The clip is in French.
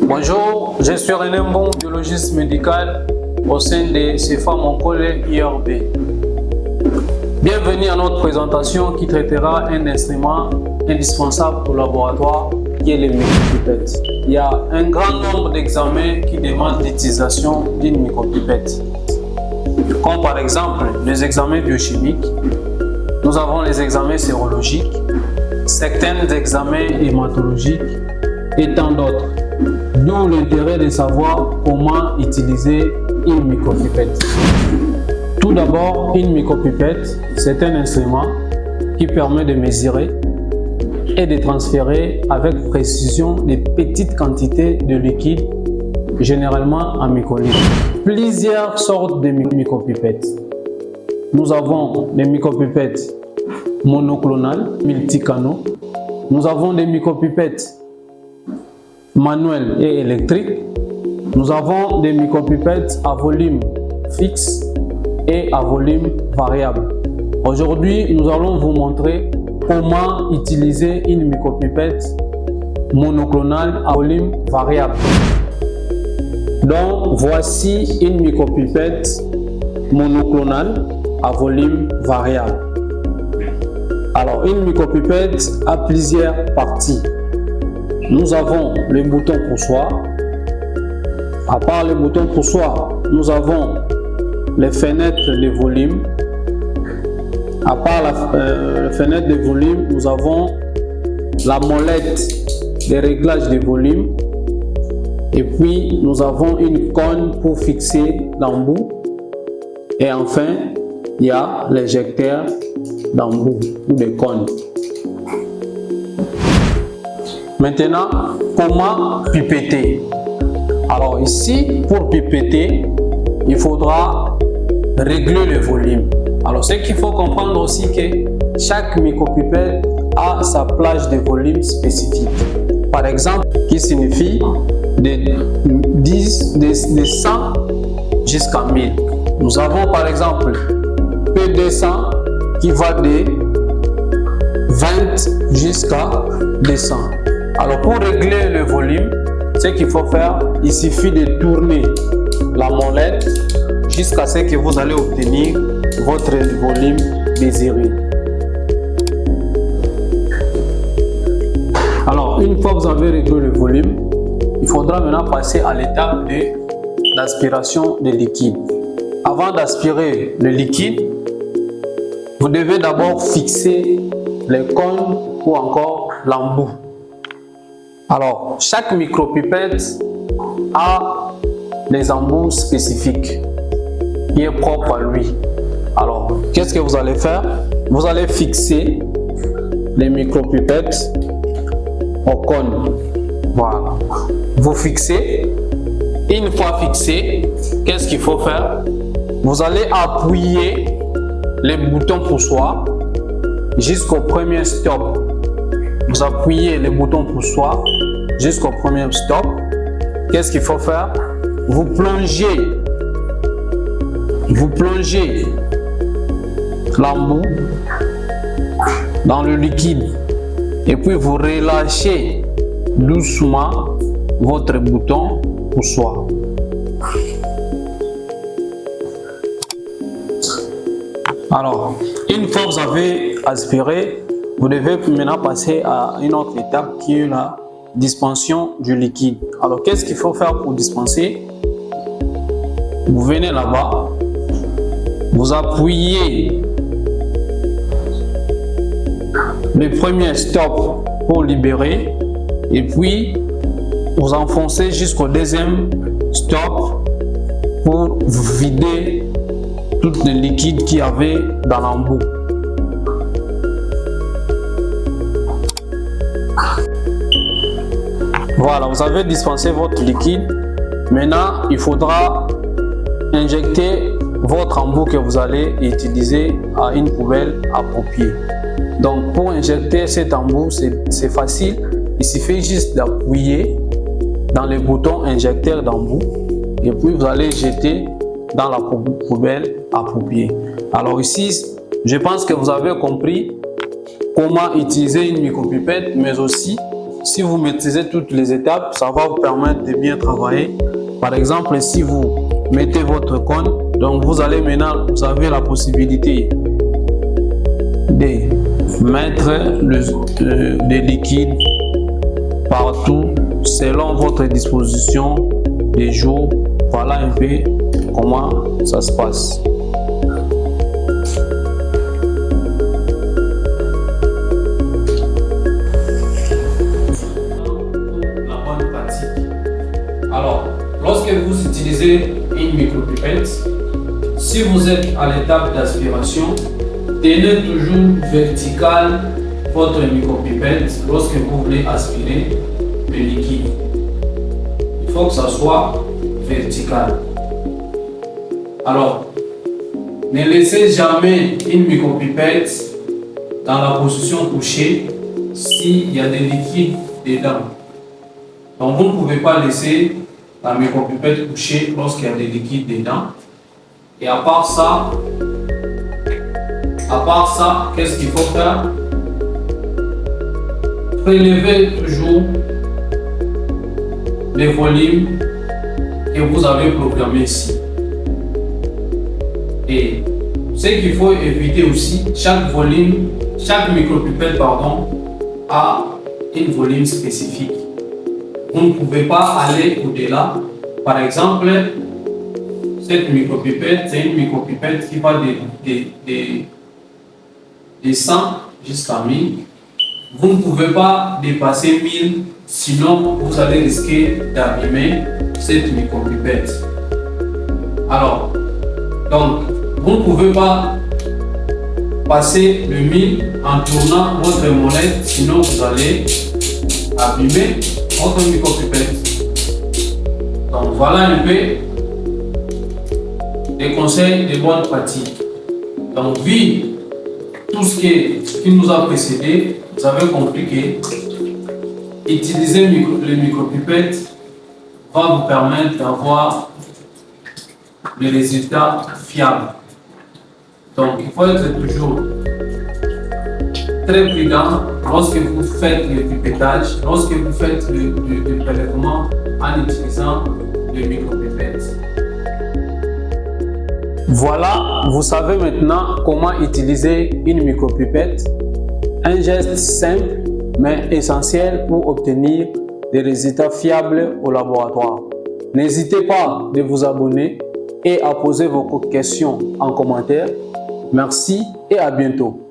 Bonjour, je suis René Mbong, biologiste médical au sein de CEFA Moncole IRB. Bienvenue à notre présentation qui traitera un instrument indispensable au laboratoire qui est le micropipette. Il y a un grand nombre d'examens qui demandent l'utilisation d'une micropipette, comme par exemple les examens biochimiques, nous avons les examens sérologiques, certains examens hématologiques et tant d'autres. D'où l'intérêt de savoir comment utiliser une micropipette. Tout d'abord, une micropipette, c'est un instrument qui permet de mesurer et de transférer avec précision des petites quantités de liquide, généralement en microlitres. Plusieurs sortes de micropipettes. Nous avons des micropipettes monoclonales, multicanaux. Nous avons des micropipettes manuelles et électriques. Nous avons des micropipettes à volume fixe et à volume variable. Aujourd'hui, nous allons vous montrer comment utiliser une micropipette monoclonale à volume variable. Donc, voici une micropipette monoclonale à volume variable. Alors, une micropipette a plusieurs parties. Nous avons le bouton poussoir. À part le bouton poussoir, nous avons les fenêtres de volume. À part la fenêtre de volume, nous avons la molette de réglage de volume. Et puis, nous avons une cône pour fixer l'embout. Et enfin, il y a l'éjecteur d'embout ou de cône. Maintenant, comment pipetter? Alors ici, pour pipetter, il faudra régler le volume. Alors ce qu'il faut comprendre aussi que chaque micropipette a sa plage de volume spécifique. Par exemple, qui signifie de 100 jusqu'à 1000. Nous avons par exemple P200 qui va de 20 jusqu'à 200. Alors pour régler le volume, ce qu'il faut faire, il suffit de tourner la molette jusqu'à ce que vous allez obtenir votre volume désiré. Alors une fois que vous avez réglé le volume, il faudra maintenant passer à l'étape d'aspiration de liquide. Avant d'aspirer le liquide, vous devez d'abord fixer les cônes ou encore l'embout. Alors, chaque micropipette a des embouts spécifiques qui est propre à lui. Alors, qu'est-ce que vous allez faire? Vous allez fixer les micropipettes au cône. Voilà. Vous fixez. Une fois fixé, qu'est-ce qu'il faut faire? Vous allez appuyer les boutons poussoirs jusqu'au premier stop. Vous appuyez les boutons poussoirs jusqu'au premier stop. Qu'est-ce qu'il faut faire? Vous plongez l'embout dans le liquide et puis vous relâchez doucement votre bouton poussoir. Alors, une fois que vous avez aspiré, vous devez maintenant passer à une autre étape qui est la dispensation du liquide. Alors, qu'est-ce qu'il faut faire pour dispenser? Vous venez là-bas, vous appuyez le premier stop pour libérer et puis vous enfoncez jusqu'au deuxième stop pour vider tout le liquide qu'il y avait dans l'embout. Voilà, vous avez dispensé votre liquide. Maintenant, il faudra injecter votre embout que vous allez utiliser à une poubelle appropriée. Donc, pour injecter cet embout, c'est facile. Il suffit juste d'appuyer dans le bouton injecteur d'embout et puis vous allez jeter dans la poubelle appropriée. Alors ici, je pense que vous avez compris comment utiliser une micropipette, mais aussi si vous maîtrisez toutes les étapes, ça va vous permettre de bien travailler. Par exemple, si vous mettez votre cône, donc vous allez maintenant, vous avez la possibilité de mettre des liquides partout selon votre disposition des jours. Voilà un peu comment ça se passe. La bonne pratique. Alors, lorsque vous utilisez une micropipette, si vous êtes à l'étape d'aspiration, tenez toujours vertical votre micropipette lorsque vous voulez aspirer le liquide. Il faut que ça soit vertical. Alors, ne laissez jamais une micropipette dans la position couchée s'il y a des liquides dedans. Donc, vous ne pouvez pas laisser la micropipette couchée lorsqu'il y a des liquides dedans. Et à part ça, qu'est-ce qu'il faut faire? Prélevez toujours les volumes que vous avez programmés ici. Et ce qu'il faut éviter aussi, chaque micropipette a un volume spécifique. Vous ne pouvez pas aller au-delà. Par exemple, cette micropipette, c'est une micropipette qui va de 100 jusqu'à 1000. Vous ne pouvez pas dépasser 1000, sinon vous allez risquer d'abîmer cette micropipette. Alors, donc, vous ne pouvez pas passer le 1000 en tournant votre molette, sinon vous allez abîmer votre micropipette. Donc, voilà un peu des conseils de bonne pratique. Donc, vu tout ce qui nous a précédé, vous avez compris que utiliser les micropipettes va vous permettre d'avoir des résultats fiables. Donc, il faut être toujours très prudent lorsque vous faites le pipettage, lorsque vous faites le prélèvement en utilisant les micropipettes. Voilà, vous savez maintenant comment utiliser une micropipette. Un geste simple mais essentiel pour obtenir des résultats fiables au laboratoire. N'hésitez pas de vous abonner et à poser vos questions en commentaire. Merci et à bientôt.